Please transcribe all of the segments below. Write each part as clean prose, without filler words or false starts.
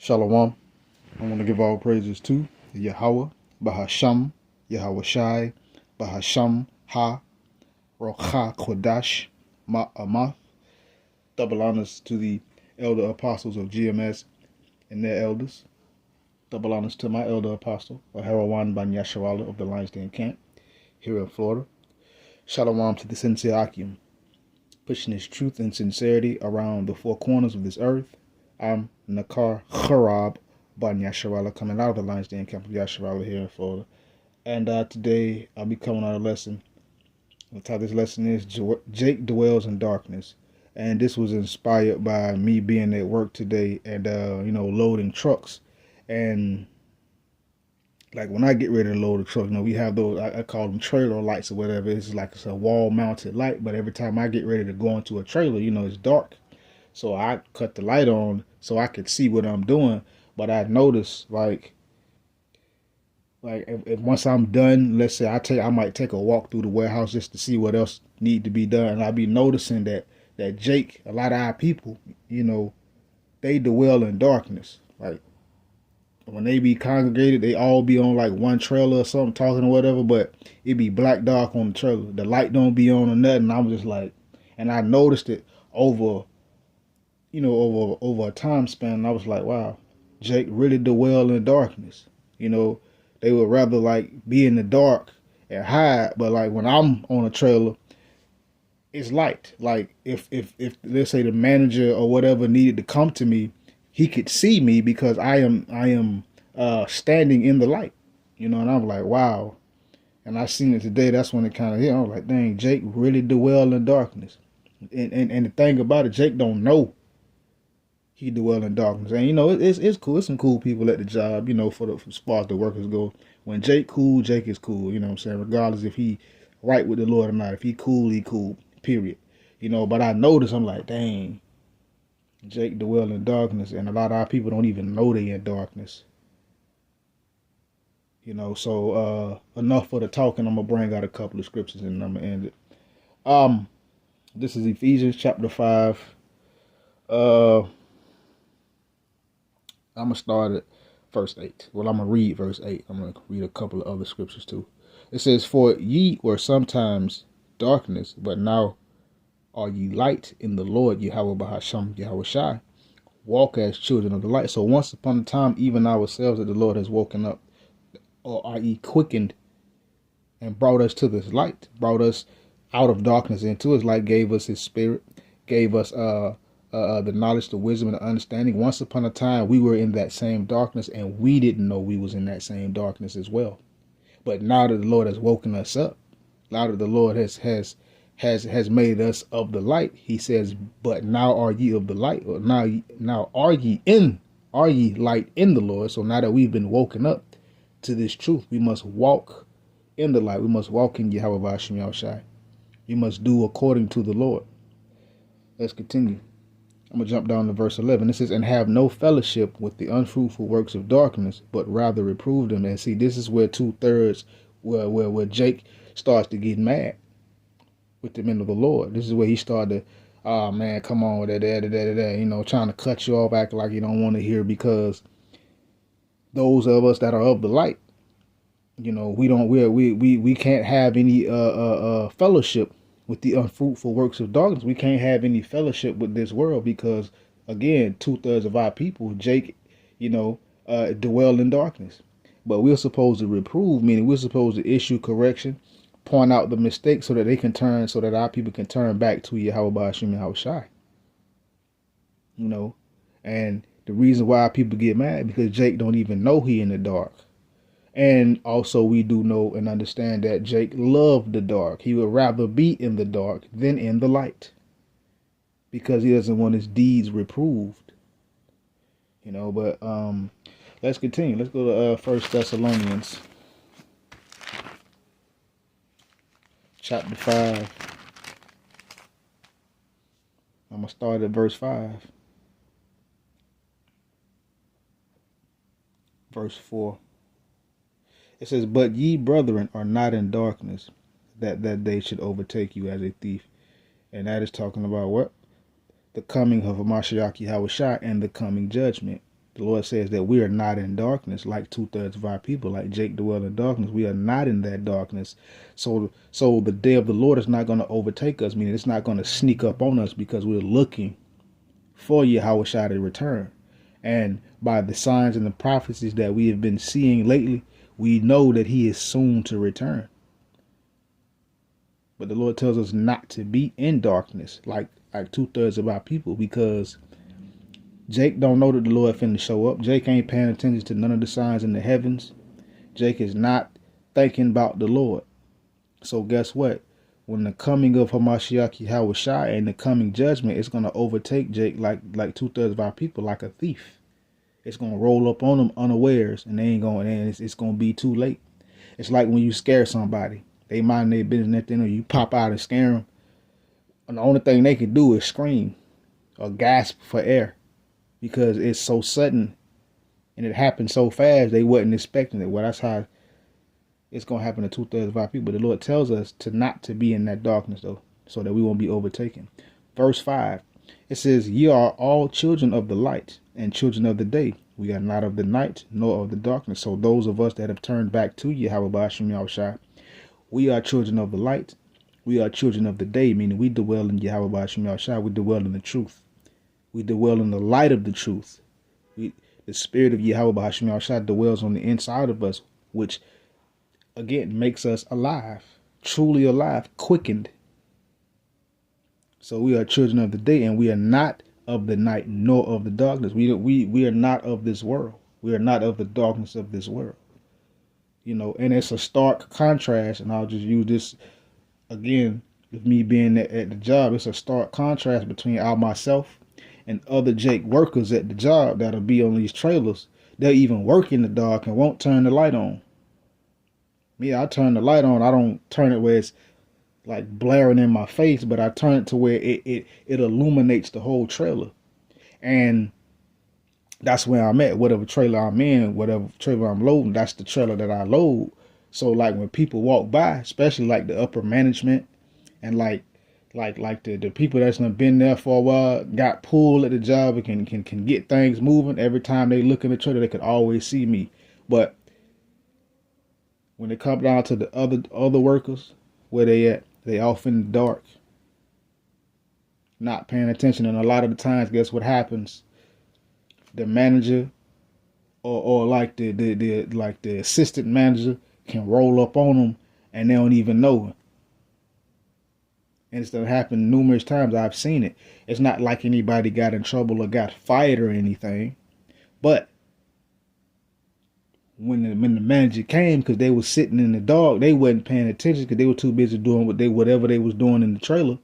Shalom. I want to give all praises to Yahweh, Bahasham, Yahweh Shai, Bahasham, Ha, Rocha, Kodash, Ma'amath. Double honors to the elder apostles of GMS and their elders. Double honors to my elder apostle, Aharawan Ban Yasharala of the Lions Den Camp here in Florida. Shalom to the sincere Akim, pushing his truth and sincerity around the four corners of this earth. I'm Nakar Harab Ban Yasharala, coming out of the Lions Den Camp of Yasharala here in Florida. And today I'll be coming out a lesson. The title of this lesson is Jake Dwells in Darkness. And this was inspired by me being at work today and, loading trucks. And like when I get ready to load a truck, we have those, I call them trailer lights or whatever. It's a wall mounted light. But every time I get ready to go into a trailer, it's dark. So I cut the light on so I could see what I'm doing. But I noticed like if once I'm done, let's say I might take a walk through the warehouse just to see what else need to be done. And I'll be noticing that Jake, a lot of our people, they dwell in darkness. Like when they be congregated, they all be on like one trailer or something talking or whatever, but it be black dark on the trailer. The light don't be on or nothing. I'm just like, and I noticed it over a time span. And I was like, wow, Jake really dwell in darkness. They would rather like be in the dark and hide, but like when I'm on a trailer, it's light. Like if let's say the manager or whatever needed to come to me, he could see me because I am standing in the light. And I'm like, wow. And I seen it today. That's when it kind of hit. I was like, dang, Jake really dwell in darkness. And the thing about it, Jake don't know he dwell in darkness. And it's cool. It's some cool people at the job, for as far as the workers go. When Jake cool, Jake is cool, you know what I'm saying? Regardless if he right with the Lord or not. If he cool, period. But I notice, I'm like, dang, Jake dwell in darkness, and a lot of our people don't even know they in darkness. So enough for the talking. I'm gonna bring out a couple of scriptures and I'm gonna end it. This is Ephesians chapter 5. I'm going to start at verse 8. Well, I'm going to read verse 8. I'm going to read a couple of other scriptures too. It says, "For ye were sometimes darkness, but now are ye light in the Lord, Yahweh Bahasham, Yahweh Shai. Walk as children of the light." So once upon a time, even ourselves that the Lord has woken up, or i.e. quickened, and brought us to this light, brought us out of darkness into his light, gave us his spirit, gave us the knowledge, the wisdom, and the understanding. Once upon a time, we were in that same darkness, and we didn't know we was in that same darkness as well. But now that the Lord has woken us up, now that the Lord has made us of the light, he says, "But now are ye of the light," or now are ye light in the Lord. So now that we've been woken up to this truth, we must walk in the light. We must walk in Yahweh Hashem Yahushai. We must do according to the Lord. Let's continue. I'm going to jump down to verse 11. It says, "And have no fellowship with the unfruitful works of darkness, but rather reprove them." And see, this is where 2/3, where Jake starts to get mad with the men of the Lord. This is where he started to, oh man, come on with that, trying to cut you off, acting like you don't want to hear, because those of us that are of the light, we can't have any fellowship with the unfruitful works of darkness. We can't have any fellowship with this world because, again, 2/3 of our people, Jake, dwell in darkness. But we're supposed to reprove, meaning we're supposed to issue correction, point out the mistakes so that they can turn, so that our people can turn back to Yahweh Ba'ashim Yahweh Shai. And the reason why people get mad because Jake don't even know he in the dark. And also we do know and understand that Jake loved the dark. He would rather be in the dark than in the light because he doesn't want his deeds reproved. But let's continue. Let's go to 1 Thessalonians chapter 5. I'm going to start at verse 5. Verse 4. It says, "But ye, brethren, are not in darkness, that day should overtake you as a thief." And that is talking about what? The coming of Hamashiach Yahushua and the coming judgment. The Lord says that we are not in darkness like 2/3 of our people, like Jake dwell in darkness. We are not in that darkness. So the day of the Lord is not going to overtake us, meaning it's not going to sneak up on us because we're looking for Yahushua to return. And by the signs and the prophecies that we have been seeing lately, we know that he is soon to return. But the Lord tells us not to be in darkness like 2/3 of our people, because Jake don't know that the Lord finna show up. Jake ain't paying attention to none of the signs in the heavens. Jake is not thinking about the Lord. So guess what? When the coming of Hamashiach Yahushua and the coming judgment, it's gonna overtake Jake like 2/3 of our people, like a thief. It's gonna roll up on them unawares, and they ain't going. And it's gonna be too late. It's like when you scare somebody, they mind their business, or you pop out and scare them, and the only thing they can do is scream or gasp for air, because it's so sudden and it happened so fast they wasn't expecting it. Well, that's how it's gonna happen to 2/3 of our people. The Lord tells us not to be in that darkness though, so that we won't be overtaken. Verse 5, it says, "Ye are all children of the light and children of the day. We are not of the night nor of the darkness." So those of us that have turned back to Yahweh Ba'ashem Yahushua, we are children of the light. We are children of the day, meaning we dwell in Yahweh Ba'ashem Yahushua. We dwell in the truth. We dwell in the light of the truth. The spirit of Yahweh Ba'ashem Yahushua dwells on the inside of us, which again makes us alive, truly alive, quickened. So we are children of the day, and we are not of the night nor of the darkness. We are not of this world. We are not of the darkness of this world. And it's a stark contrast, and I'll just use this again with me being at the job. It's a stark contrast between myself and other Jake workers at the job that'll be on these trailers. They'll even work in the dark and won't turn the light on. Me, I turn the light on. I don't turn it where it's like blaring in my face, but I turn it to where it illuminates the whole trailer. And that's where I'm at. Whatever trailer I'm in, whatever trailer I'm loading, that's the trailer that I load. So like when people walk by, especially like the upper management and like the people that's been there for a while, got pulled at the job and can get things moving. Every time they look in the trailer, they could always see me. But when it comes down to the other workers, where they at, they off in the dark, not paying attention. And a lot of the times, guess what happens? The manager or like the assistant manager can roll up on them and they don't even know it. And it's happened numerous times. I've seen it. It's not like anybody got in trouble or got fired or anything. But when the manager came, because they was sitting in the dark, they wasn't paying attention because they were too busy doing whatever they was doing in the trailer.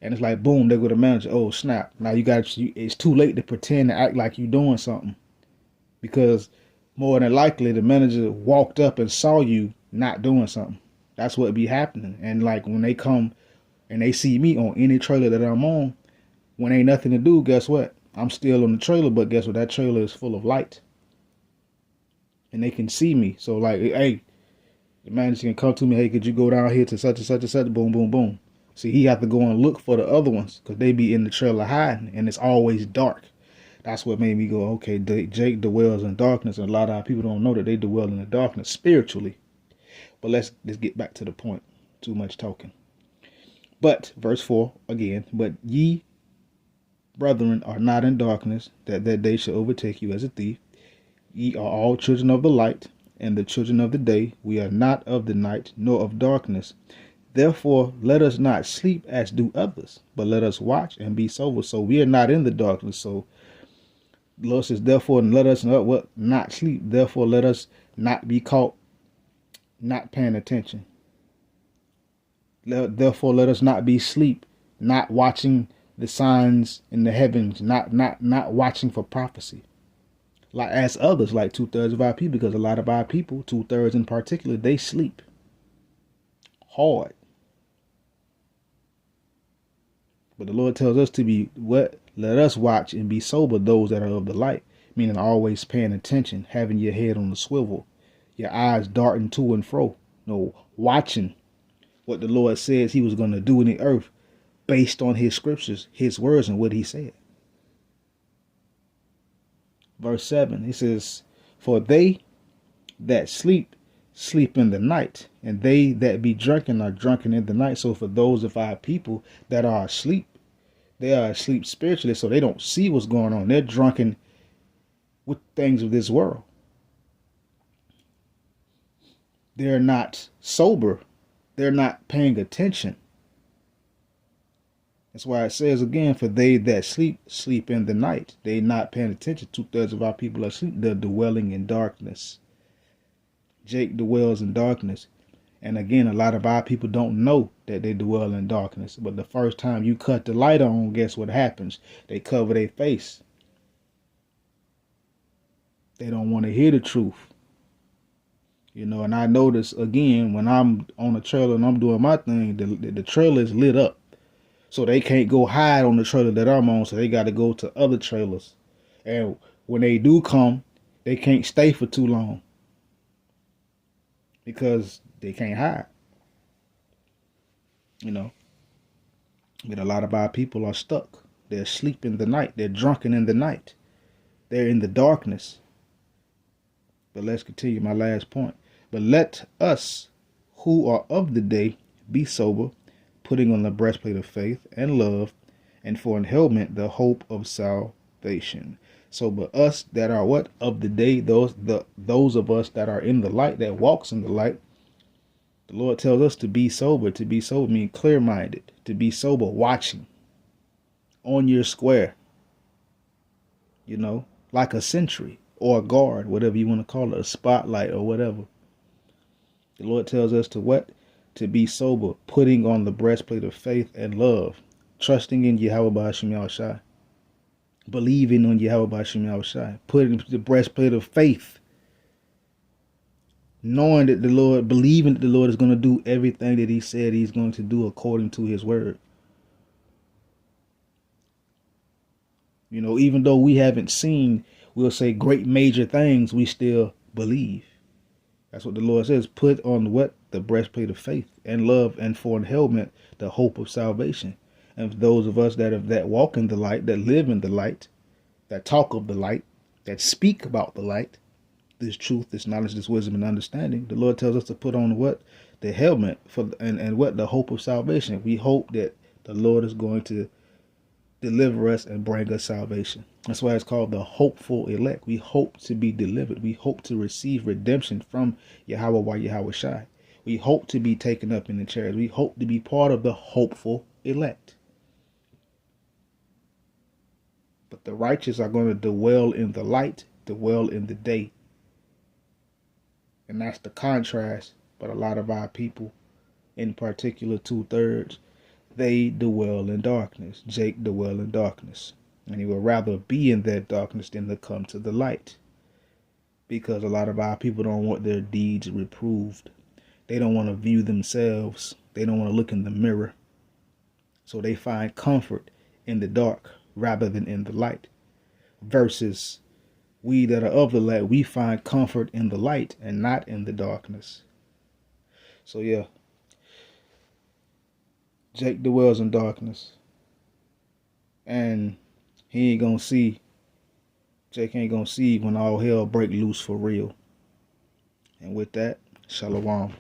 And it's like, boom, there go the manager. Oh, snap. Now it's too late to pretend to act like you doing something. Because more than likely, the manager walked up and saw you not doing something. That's what be happening. And like when they come and they see me on any trailer that I'm on, when ain't nothing to do, guess what? I'm still on the trailer, but guess what? That trailer is full of light. And they can see me. So like, hey, the manager can come to me, hey, could you go down here to such and such and such, boom, boom, boom. See, he have to go and look for the other ones because they be in the trailer hiding, and it's always dark. That's what made me go, okay, Jake dwells in darkness, and a lot of our people don't know that they dwell in the darkness spiritually. But let's get back to the point. Too much talking. But, verse 4, again, "But ye, brethren, are not in darkness, that day shall overtake you as a thief. Ye are all children of the light, and the children of the day. We are not of the night, nor of darkness. Therefore, let us not sleep as do others, but let us watch and be sober." So we are not in the darkness. So the Lord says, therefore, let us not sleep. Therefore, let us not be caught not paying attention. Therefore, let us not be asleep, not watching the signs in the heavens, not watching for prophecy. Like as others, like 2/3 of our people, because a lot of our people, 2/3 in particular, they sleep hard. But the Lord tells us to be what? Let us watch and be sober, those that are of the light, meaning always paying attention, having your head on the swivel, your eyes darting to and fro, watching what the Lord says he was going to do in the earth based on his scriptures, his words, and what he said. Verse 7, he says, for they that sleep, sleep in the night, and they that be drunken are drunken in the night. So for those of our people that are asleep, they are asleep spiritually, so they don't see what's going on. They're drunken with things of this world. They're not sober. They're not paying attention. That's why it says again, for they that sleep, sleep in the night. They not paying attention. 2/3 of our people are asleep. They're dwelling in darkness. Jake dwells in darkness. And again, a lot of our people don't know that they dwell in darkness. But the first time you cut the light on, guess what happens? They cover their face. They don't want to hear the truth. You know, and I notice again, when I'm on a trailer and I'm doing my thing, the trailer is lit up. So they can't go hide on the trailer that I'm on, so they got to go to other trailers. And when they do come, they can't stay for too long because they can't hide. You know, but a lot of our people are stuck. They're asleep in the night. They're drunken in the night. They're in the darkness. But let's continue my last point. But let us who are of the day be sober, putting on the breastplate of faith and love, and for an helmet the hope of salvation. So, but us that are what? Of the day, those of us that are in the light, that walks in the light, the Lord tells us to be sober. To be sober means clear-minded. To be sober, watching, on your square, you know, like a sentry or a guard, whatever you want to call it, a spotlight or whatever. The Lord tells us to what? To be sober, putting on the breastplate of faith and love, trusting in Yahweh B'Hashem Yahushai, believing on Yahweh B'Hashem Yahushai, putting the breastplate of faith, knowing that the Lord, believing that the Lord is going to do everything that he said he's going to do according to his word. You know, even though we haven't seen, we'll say, great major things, we still believe. That's what the Lord says. Put on what? The breastplate of faith and love, and for an helmet, the hope of salvation. And for those of us that walk in the light, that live in the light, that talk of the light, that speak about the light, this truth, this knowledge, this wisdom and understanding, the Lord tells us to put on what? The helmet for and what? The hope of salvation. We hope that the Lord is going to deliver us and bring us salvation. That's why it's called the hopeful elect. We hope to be delivered. We hope to receive redemption from Yahweh by Yahweh Shai. We hope to be taken up in the chairs. We hope to be part of the hopeful elect. But the righteous are going to dwell in the light, dwell in the day. And that's the contrast. But a lot of our people, in particular 2/3, they dwell in darkness. Jake dwell in darkness. And he would rather be in that darkness than to come to the light. Because a lot of our people don't want their deeds reproved. They don't want to view themselves. They don't want to look in the mirror. So they find comfort in the dark rather than in the light. Versus we that are of the light, we find comfort in the light and not in the darkness. So yeah. Jake dwells in darkness. And he ain't gonna see, Jake ain't gonna see when all hell break loose for real. And with that, shalom.